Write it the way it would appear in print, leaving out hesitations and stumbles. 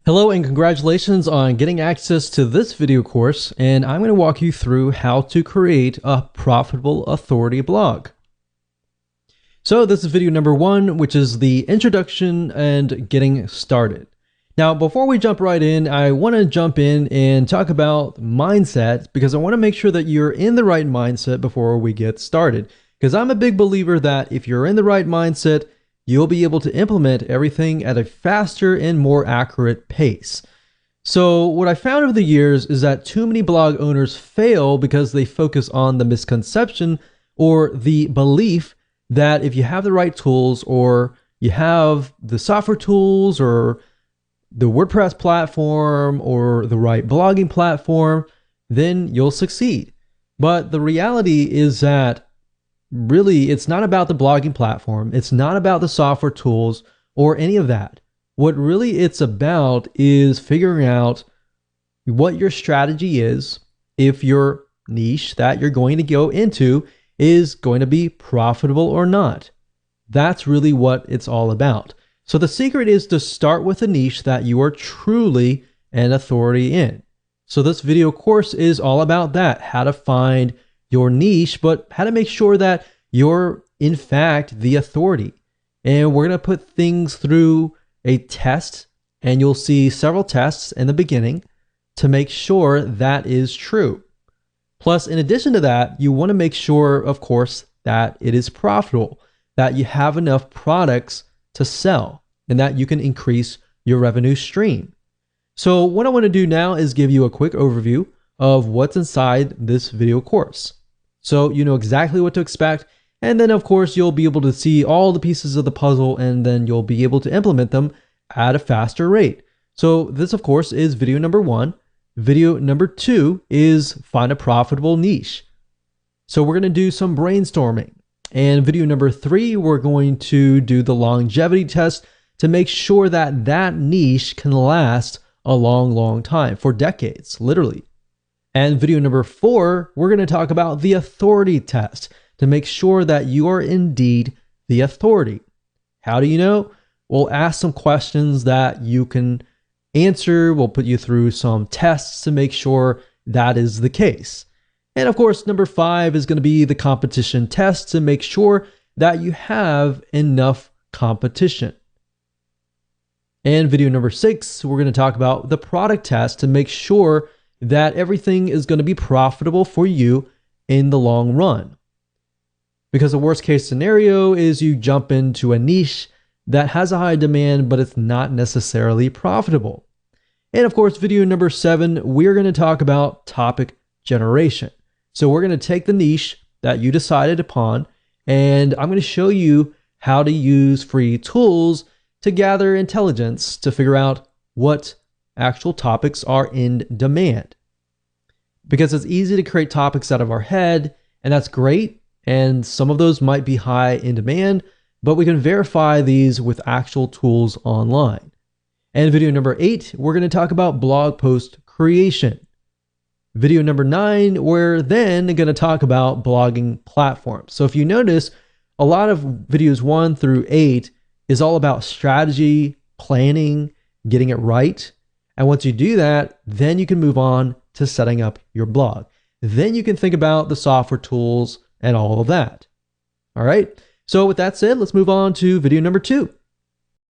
Hello and congratulations on getting access to this video course, and I'm going to walk you through how to create a profitable authority blog. So this is video number 1, which is the introduction and getting started. Now, before we jump right in, I want to jump in and talk about mindset because I want to make sure that you're in the right mindset before we get started. Because I'm a big believer that if you're in the right mindset, you'll be able to implement everything at a faster and more accurate pace. So what I found over the years is that too many blog owners fail because they focus on the misconception or the belief that if you have the right tools or you have the software tools or the WordPress platform or the right blogging platform, then you'll succeed. But the reality is that really, it's not about the blogging platform. It's not about the software tools or any of that. What really it's about is figuring out what your strategy is if your niche that you're going to go into is going to be profitable or not. That's really what it's all about. So the secret is to start with a niche that you are truly an authority in. So this video course is all about that, how to find your niche, but how to make sure that you're in fact the authority. And we're going to put things through a test, and you'll see several tests in the beginning to make sure that is true. Plus, in addition to that, you want to make sure, of course, that it is profitable, that you have enough products to sell, and that you can increase your revenue stream. So what I want to do now is give you a quick overview of what's inside this video course. So you know exactly what to expect, and then of course you'll be able to see all the pieces of the puzzle, and then you'll be able to implement them at a faster rate. So this of course is video number 1. Video number 2 is find a profitable niche. So we're going to do some brainstorming. And video number 3, we're going to do the longevity test to make sure that that niche can last a long time, for decades, literally. And video number 4, we're going to talk about the authority test to make sure that you are indeed the authority. How do you know? We'll ask some questions that you can answer. We'll put you through some tests to make sure that is the case. And of course, number 5 is going to be the competition test to make sure that you have enough competition. And video number 6, we're going to talk about the product test to make sure that everything is going to be profitable for you in the long run. Because the worst case scenario is you jump into a niche that has a high demand, but it's not necessarily profitable. And of course, video number 7, we're going to talk about topic generation. So we're going to take the niche that you decided upon, and I'm going to show you how to use free tools to gather intelligence to figure out what actual topics are in demand. Because it's easy to create topics out of our head, and that's great. And some of those might be high in demand, but we can verify these with actual tools online. And video number 8, we're going to talk about blog post creation. Video number 9, we're then going to talk about blogging platforms. So if you notice, a lot of videos 1 through 8 is all about strategy, planning, getting it right. And once you do that, then you can move on to setting up your blog. Then you can think about the software tools and all of that. All right. So with that said, let's move on to video number 2.